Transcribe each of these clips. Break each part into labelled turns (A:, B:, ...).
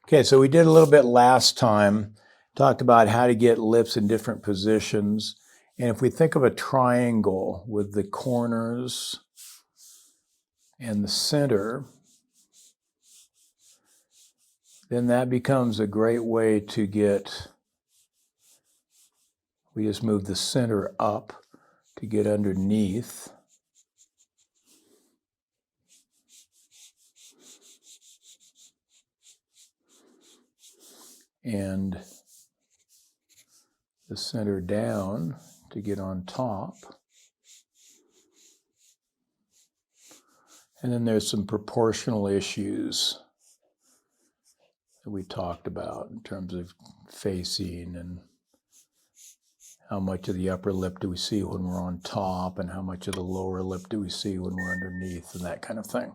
A: Okay, so we did a little bit last time, talked about how to get lips in different positions. And if we think of a triangle with the corners and the center, then that becomes a great way to get, we just move the center up to get underneath. And the center down to get on top. And then there's some proportional issues that we talked about in terms of facing and how much of the upper lip do we see when we're on top and how much of the lower lip do we see when we're underneath and that kind of thing.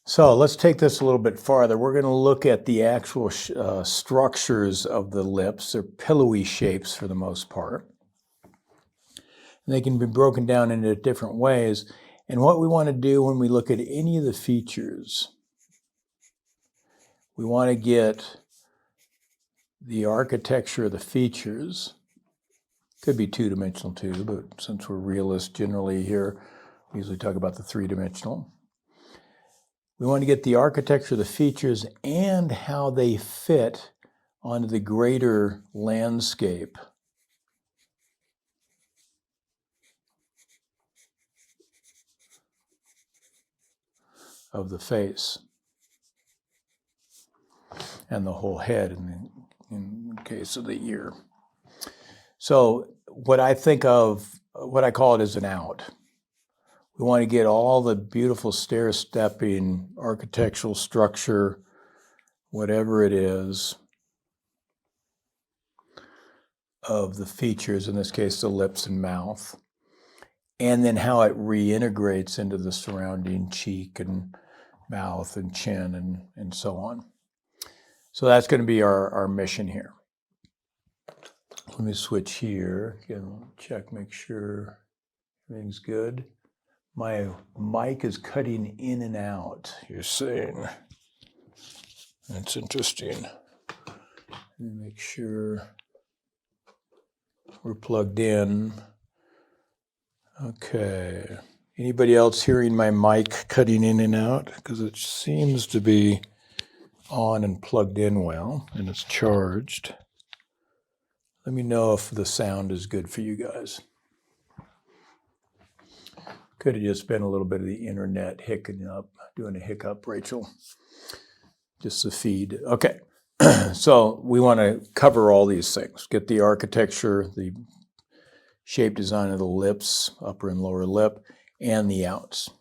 A: So let's take this a little bit farther. We're going to look at the actual structures of the lips. They're pillowy shapes for the most part. And they can be broken down into different ways. And what we want to do when we look at any of the features, we want to get the architecture of the features. Could be two-dimensional too, but since we're realists generally here, we usually talk about the three-dimensional. We want to get the architecture of the features and how they fit onto the greater landscape of the face and the whole head in the case of the ear. So what I think of, what I call it is an out. We want to get all the beautiful stair-stepping architectural structure, whatever it is, of the features, in this case the lips and mouth, and then how it reintegrates into the surrounding cheek and mouth and chin and so on. So that's going to be our mission here. Let me switch here. Again, check, make sure everything's good. My mic is cutting in and out, you're saying. That's interesting. Let me make sure we're plugged in. Okay. Anybody else hearing my mic cutting in and out? Because it seems to be on and plugged in well, and it's charged. Let me know if the sound is good for you guys. Could have just been a little bit of the internet hiccuping up, doing a hiccup, Rachel. Just the feed. Okay. So we want to cover all these things. Get the architecture, the shape design of the lips, upper and lower lip, and the outs.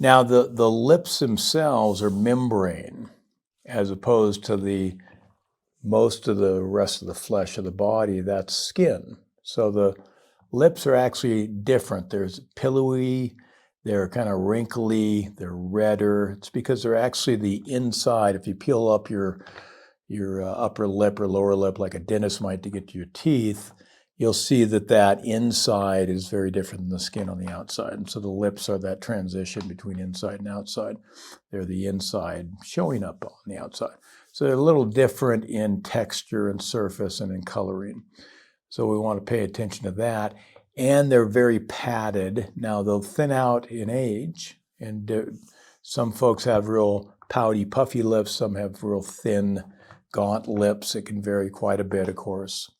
A: Now the lips themselves are membrane as opposed to most of the rest of the flesh of the body, that's skin. So the lips are actually different. There's pillowy, they're kind of wrinkly, they're redder. It's because they're actually the inside. If you peel up your upper lip or lower lip like a dentist might to get to your teeth, you'll see that inside is very different than the skin on the outside. And so the lips are that transition between inside and outside. They're the inside showing up on the outside. So they're a little different in texture and surface and in coloring. So we want to pay attention to that. And they're very padded. Now they'll thin out in age. And some folks have real pouty, puffy lips. Some have real thin, gaunt lips. It can vary quite a bit, of course.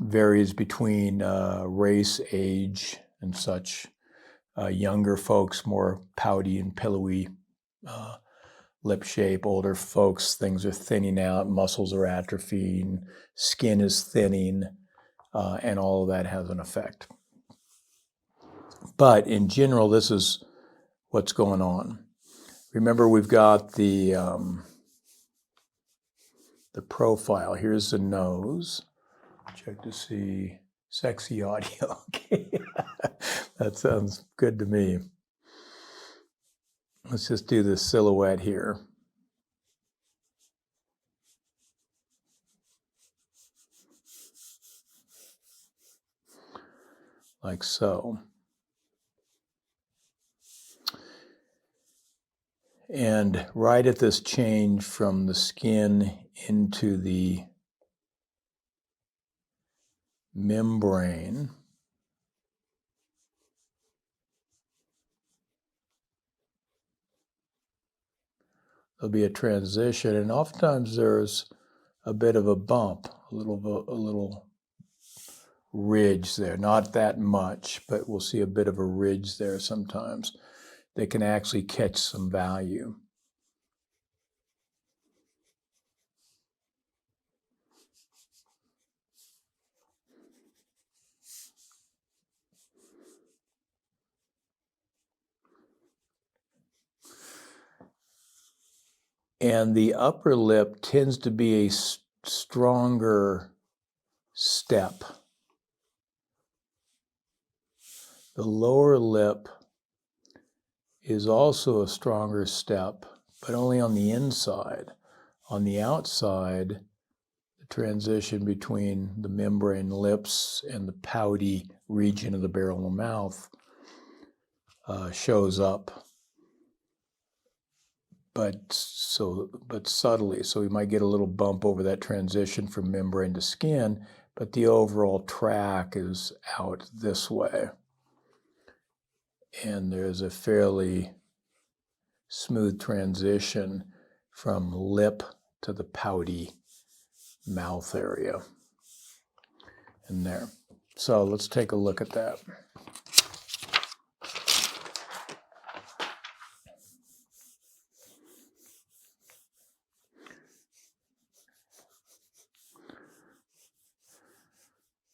A: Varies between race, age, and such. Younger folks, more pouty and pillowy lip shape. Older folks, things are thinning out, muscles are atrophying, skin is thinning, and all of that has an effect. But in general, this is what's going on. Remember, we've got the profile. Here's the nose. Check to see sexy audio. Okay, that sounds good to me. Let's just do this silhouette here. Like so. And right at this change from the skin into the membrane, there'll be a transition, and oftentimes there's a bit of a bump, a little ridge there. Not that much, but we'll see a bit of a ridge there sometimes that can actually catch some value. And the upper lip tends to be a stronger step. The lower lip is also a stronger step, but only on the inside. On the outside, the transition between the membrane lips and the pouty region of the barrel of the mouth shows up, but subtly. So we might get a little bump over that transition from membrane to skin, but the overall track is out this way. And there's a fairly smooth transition from lip to the pouty mouth area in there. So let's take a look at that.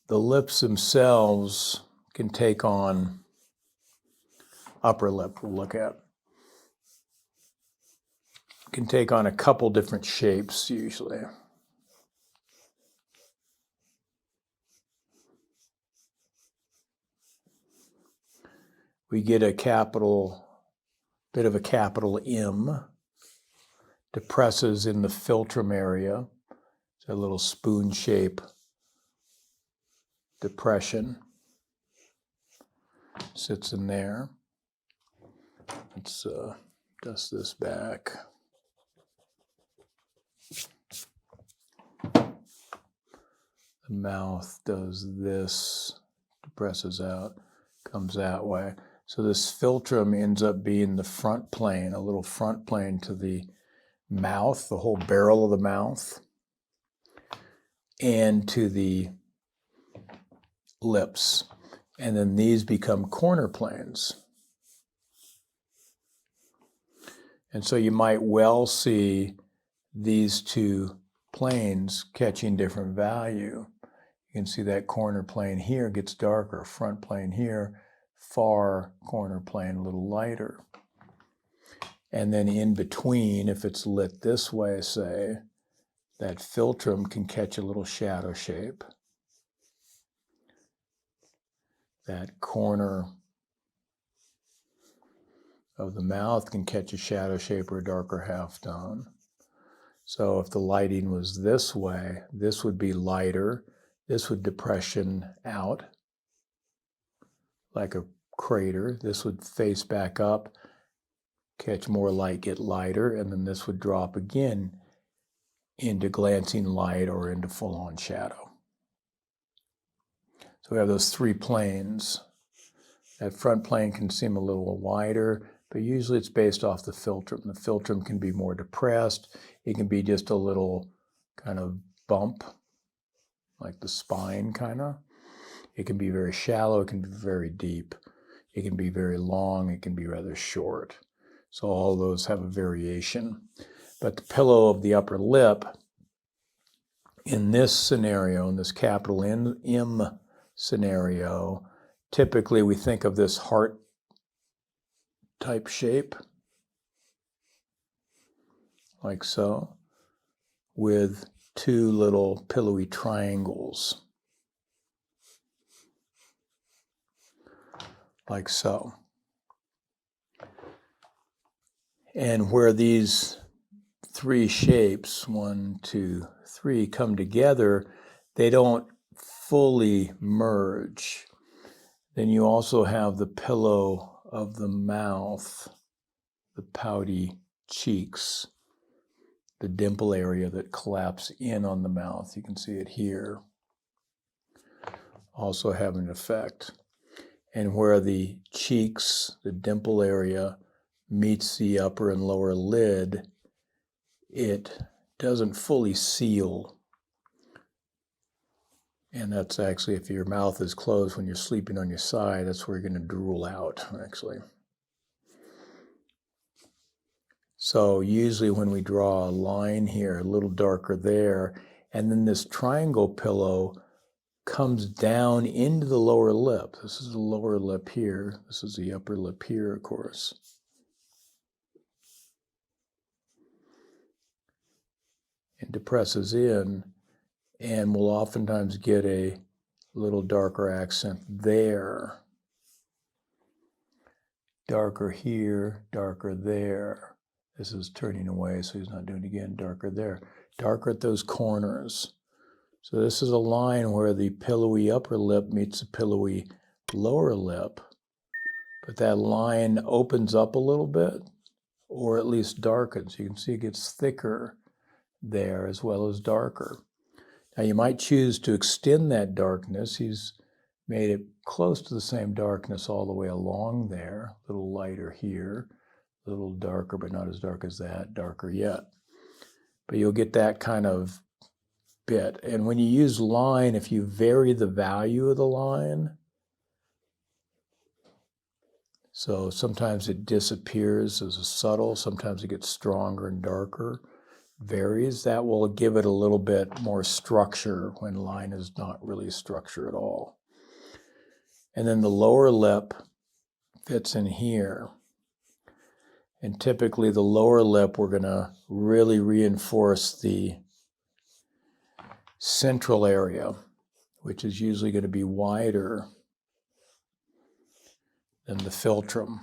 A: The lips themselves can take on, upper lip we'll look at, can take on a couple different shapes usually. We get a bit of a capital M, depresses in the philtrum area. It's a little spoon shape depression, sits in there. Let's dust this back. The mouth does this, depresses out, comes that way. So this philtrum ends up being the front plane, a little front plane to the mouth, the whole barrel of the mouth, and to the lips. And then these become corner planes. And so you might well see these two planes catching different value. You can see that corner plane here gets darker, front plane here, far corner plane a little lighter. And then in between, if it's lit this way, say, that philtrum can catch a little shadow shape. That corner of the mouth can catch a shadow shape or a darker half tone. So if the lighting was this way, this would be lighter. This would depression out like a crater. This would face back up, catch more light, get lighter, and then this would drop again into glancing light or into full-on shadow. So we have those three planes. That front plane can seem a little wider, but usually it's based off the philtrum. The philtrum can be more depressed. It can be just a little kind of bump, like the spine kind of. It can be very shallow. It can be very deep. It can be very long. It can be rather short. So all those have a variation. But the pillow of the upper lip, in this scenario, in this capital M scenario, typically we think of this heart type shape, like so, with two little pillowy triangles, like so. And where these three shapes, 1, 2, 3, come together, they don't fully merge. Then you also have the pillow of the mouth, the pouty cheeks, the dimple area that collapse in on the mouth. You can see it here. Also have an effect. And where the cheeks, the dimple area, meets the upper and lower lid, it doesn't fully seal. And that's actually, if your mouth is closed when you're sleeping on your side, that's where you're going to drool out, actually. So usually when we draw a line here, a little darker there, and then this triangle pillow comes down into the lower lip. This is the lower lip here. This is the upper lip here, of course. And depresses in, and we'll oftentimes get a little darker accent there. Darker here, darker there. This is turning away, so he's not doing it again. Darker there. Darker at those corners. So this is a line where the pillowy upper lip meets the pillowy lower lip, but that line opens up a little bit, or at least darkens. You can see it gets thicker there as well as darker. Now you might choose to extend that darkness. He's made it close to the same darkness all the way along there, a little lighter here, a little darker, but not as dark as that, darker yet. But you'll get that kind of bit. And when you use line, if you vary the value of the line, so sometimes it disappears as a subtle, sometimes it gets stronger and darker, varies, that will give it a little bit more structure when line is not really structure at all. And then the lower lip fits in here. And typically the lower lip, we're going to really reinforce the central area, which is usually going to be wider than the philtrum,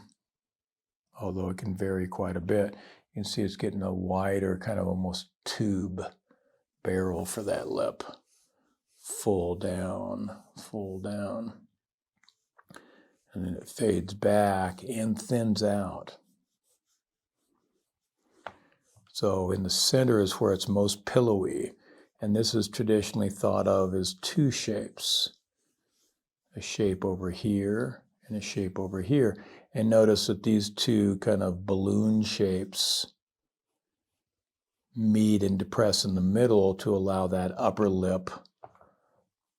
A: although it can vary quite a bit. You can see it's getting a wider, kind of almost tube barrel for that lip. Full down, full down. And then it fades back and thins out. So in the center is where it's most pillowy. And this is traditionally thought of as two shapes. A shape over here and a shape over here. And notice that these two kind of balloon shapes meet and depress in the middle to allow that upper lip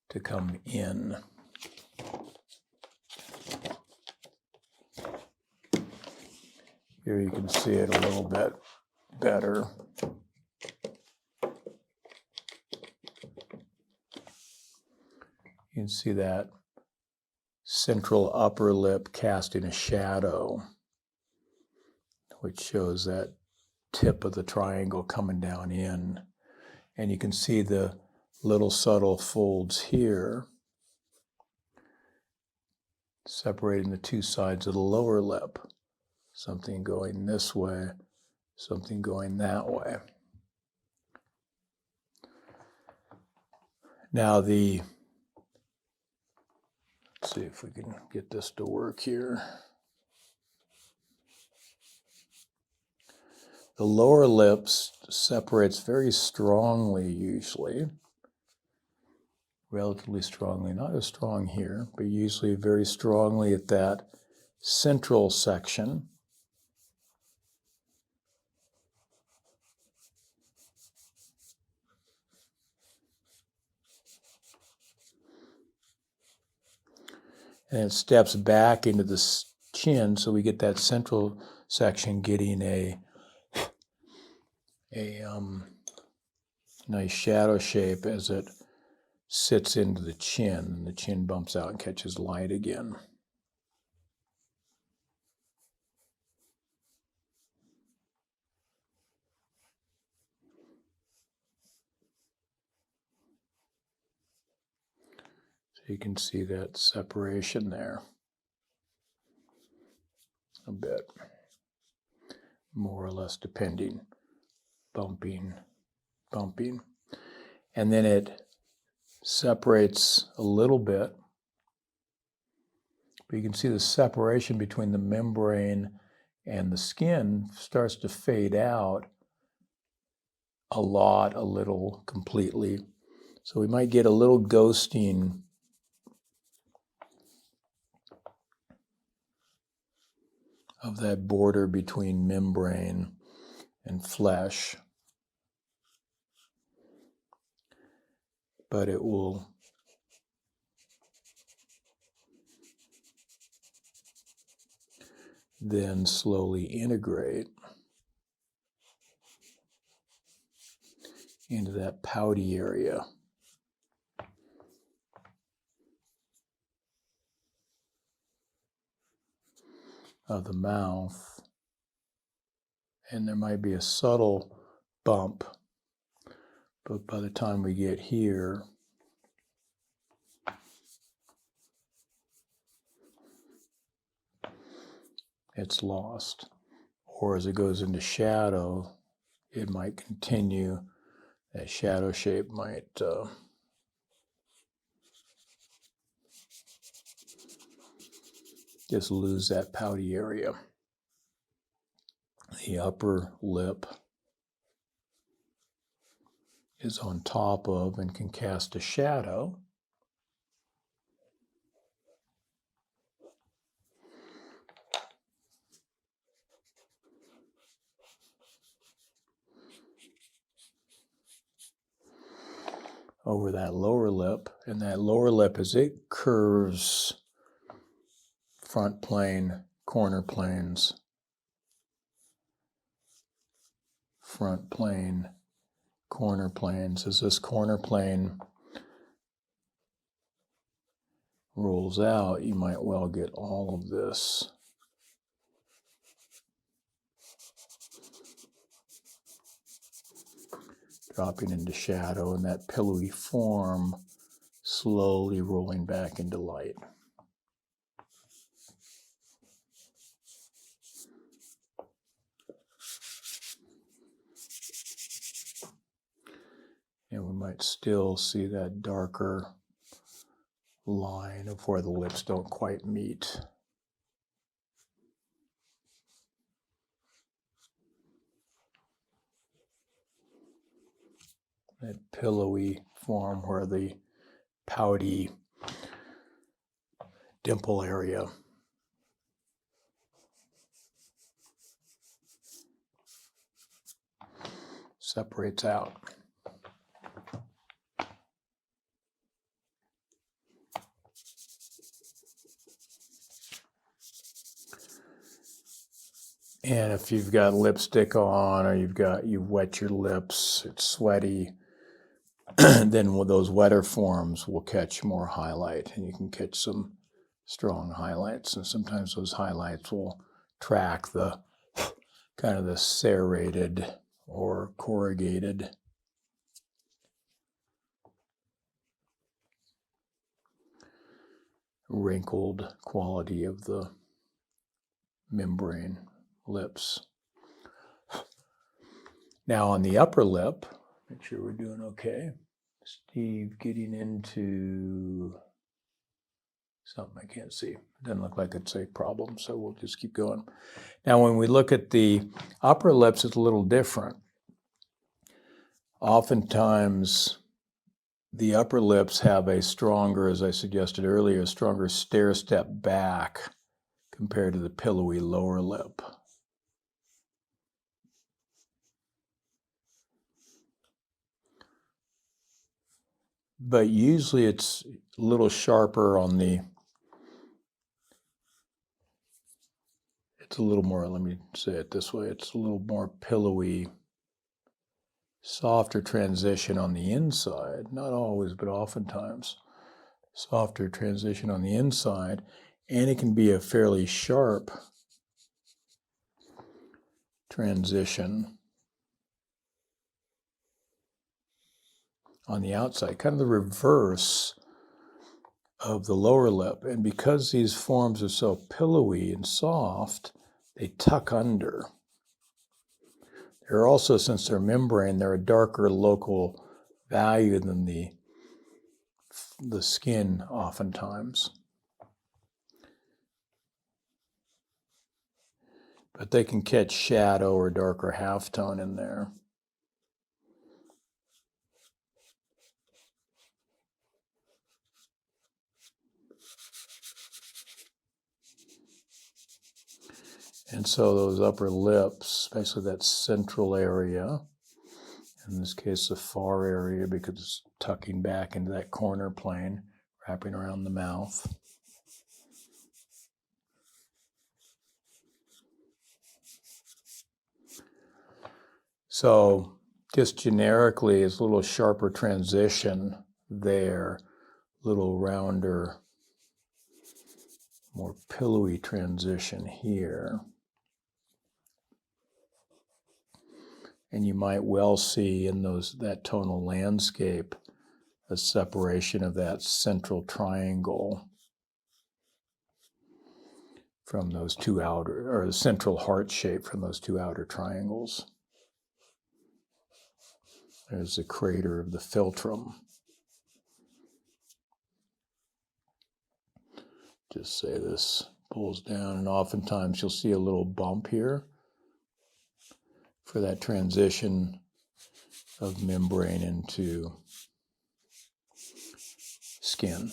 A: to come in. Here you can see it a little bit better. You can see that central upper lip casting a shadow, which shows that tip of the triangle coming down in. And you can see the little subtle folds here, separating the two sides of the lower lip. Something going this way, something going that way. Now let's see if we can get this to work here. The lower lip separates very strongly usually, relatively strongly, not as strong here, but usually very strongly at that central section. And it steps back into the chin, so we get that central section getting a nice shadow shape as it sits into the chin, and the chin bumps out and catches light again. So you can see that separation there a bit, more or less depending, bumping. And then it separates a little bit, but you can see the separation between the membrane and the skin starts to fade out a lot, a little, completely. So we might get a little ghosting of that border between membrane and flesh. But it will then slowly integrate into that pouty area of the mouth. And there might be a subtle bump, but by the time we get here, it's lost. Or as it goes into shadow, it might continue. That shadow shape might just lose that pouty area. The upper lip is on top of and can cast a shadow. Over that lower lip, and that lower lip, as it curves front plane, corner planes, front plane, corner planes, as this corner plane rolls out, you might well get all of this dropping into shadow, and that pillowy form slowly rolling back into light. And we might still see that darker line of where the lips don't quite meet. That pillowy form where the pouty dimple area separates out. And if you've got lipstick on, or you've wet your lips, it's sweaty, then those wetter forms will catch more highlight, and you can catch some strong highlights. And sometimes those highlights will track the kind of the serrated or corrugated wrinkled quality of the membrane lips. Now on the upper lip, make sure we're doing okay. Steve, getting into something I can't see. It doesn't look like it's a problem, so we'll just keep going. Now when we look at the upper lips, it's a little different. Oftentimes, the upper lips have a stronger, as I suggested earlier, a stronger stair step back compared to the pillowy lower lip. But usually it's a little sharper on the, it's a little more, let me say it this way, it's a little more pillowy, softer transition on the inside, not always, but oftentimes, softer transition on the inside, and it can be a fairly sharp transition on the outside, kind of the reverse of the lower lip. And because these forms are so pillowy and soft, they tuck under. They're also, since they're membrane, they're a darker local value than the skin oftentimes. but they can catch shadow or darker halftone in there. And so those upper lips, basically that central area, in this case the far area because it's tucking back into that corner plane, wrapping around the mouth. So just generically, it's a little sharper transition there, little rounder, more pillowy transition here. And you might well see in that tonal landscape a separation of that central triangle from those two outer, or the central heart shape from those two outer triangles. There's the crater of the philtrum. Just say this pulls down, and oftentimes you'll see a little bump here for that transition of membrane into skin.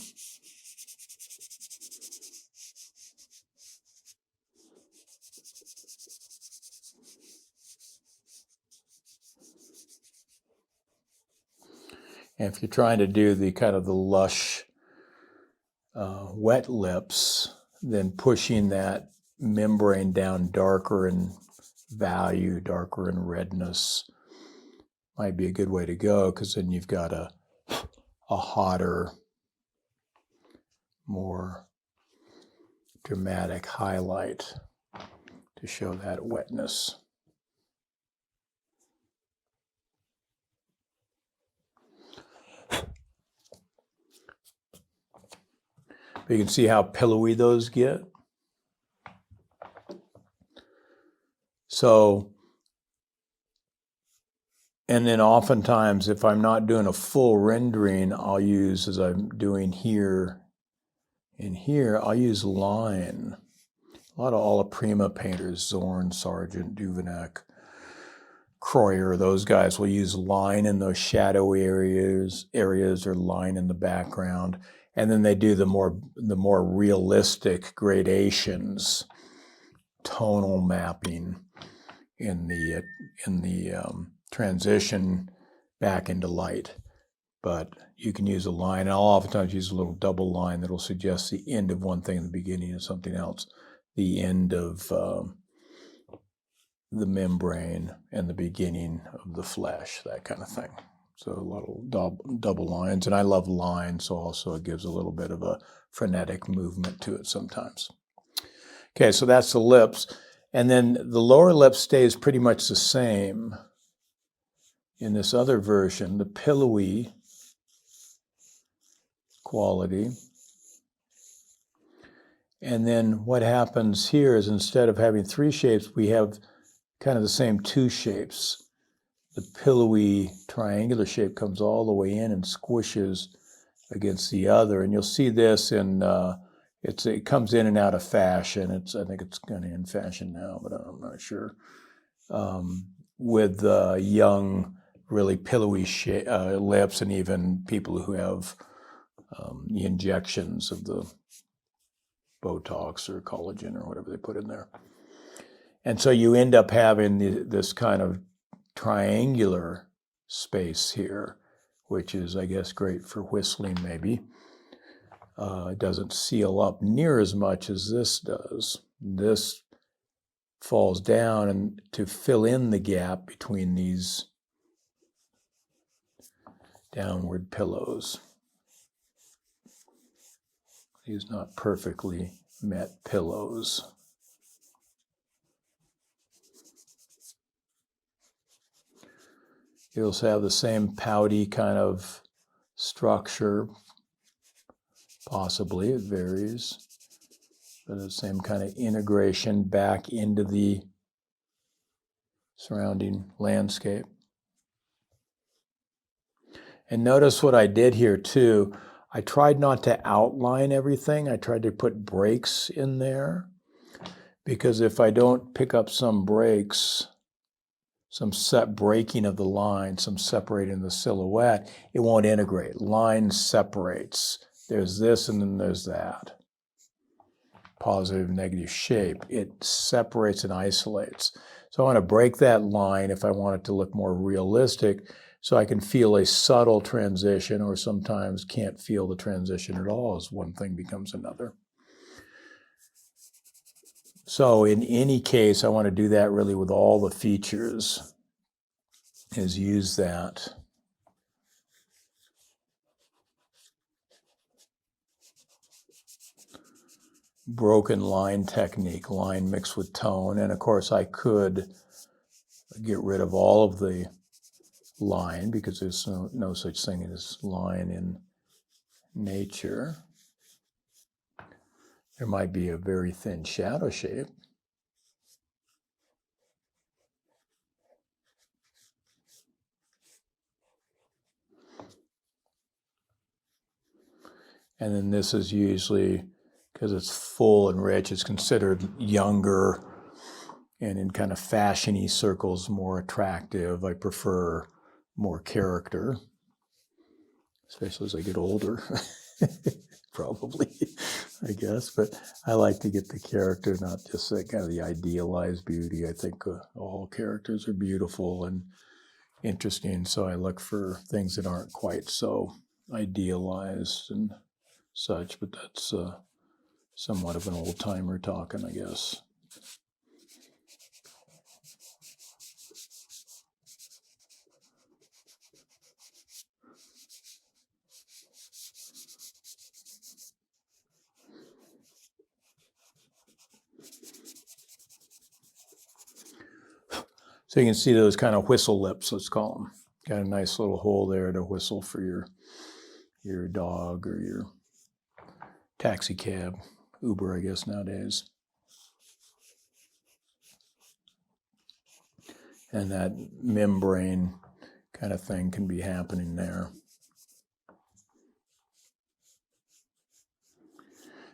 A: And if you're trying to do the kind of the lush wet lips, then pushing that membrane down darker in value, darker in redness, might be a good way to go, because then you've got a hotter, more dramatic highlight to show that wetness. You can see how pillowy those get. So, and then oftentimes if I'm not doing a full rendering, I'll use, as I'm doing here and here, I'll use line. A lot of alla prima painters, Zorn, Sargent, Duveneck, Croyer, those guys will use line in those shadow areas or line in the background. And then they do the more realistic gradations, tonal mapping in the transition back into light. But you can use a line. And I'll oftentimes use a little double line that'll suggest the end of one thing and the beginning of something else. The end of the membrane and the beginning of the flesh, that kind of thing. So a lot of double lines, and I love lines, so also it gives a little bit of a frenetic movement to it sometimes. Okay, so that's the lips. And then the lower lip stays pretty much the same in this other version, the pillowy quality. And then what happens here is instead of having three shapes, we have kind of the same two shapes. The pillowy triangular shape comes all the way in and squishes against the other. And you'll see this in, it comes in and out of fashion. I think it's kind of in fashion now, but I'm not sure. With young, really pillowy lips, and even people who have the injections of the Botox or collagen or whatever they put in there. And so you end up having this kind of triangular space here, which is, I guess, great for whistling maybe. It doesn't seal up near as much as this does. This falls down and to fill in the gap between these downward pillows. These not perfectly met pillows. You also have the same pouty kind of structure, possibly, it varies, but the same kind of integration back into the surrounding landscape. And notice what I did here too. I tried not to outline everything. I tried to put breaks in there Because if I don't pick up some breaks, some set breaking of the line, some separating the silhouette, it won't integrate. Line separates. There's this and then there's that. Positive, negative shape. It separates and isolates. So I want to break that line if I want it to look more realistic, so I can feel a subtle transition, or sometimes can't feel the transition at all as one thing becomes another. So in any case, I want to do that really with all the features, is use that. Broken line technique, line mixed with tone. And of course, I could get rid of all of the line, because there's no such thing as line in nature. There might be a very thin shadow shape. And then this is usually, because it's full and rich, it's considered younger, and in kind of fashion-y circles, more attractive. I prefer more character, especially as I get older, probably, I guess. But I like to get the character, not just that kind of the idealized beauty. I think all characters are beautiful and interesting, so I look for things that aren't quite so idealized and such, but that's somewhat of an old-timer talking, I guess. So you can see those kind of whistle lips, let's call them. Got a nice little hole there to whistle for your dog or your taxi cab, Uber, I guess, nowadays. And that membrane kind of thing can be happening there.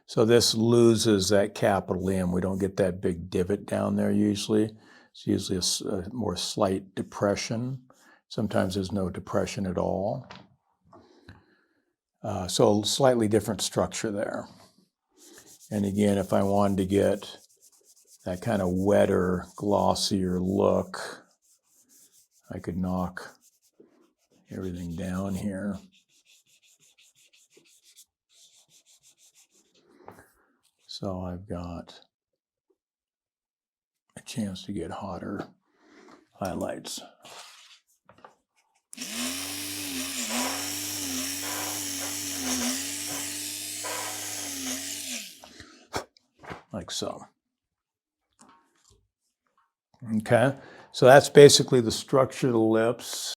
A: So this loses that capital M. We don't get that big divot down there usually. It's usually a more slight depression. Sometimes there's no depression at all. So slightly different structure there. And again, if I wanted to get that kind of wetter, glossier look, I could knock everything down here. So I've got a chance to get hotter highlights. Like so. Okay, so that's basically the structure of the lips.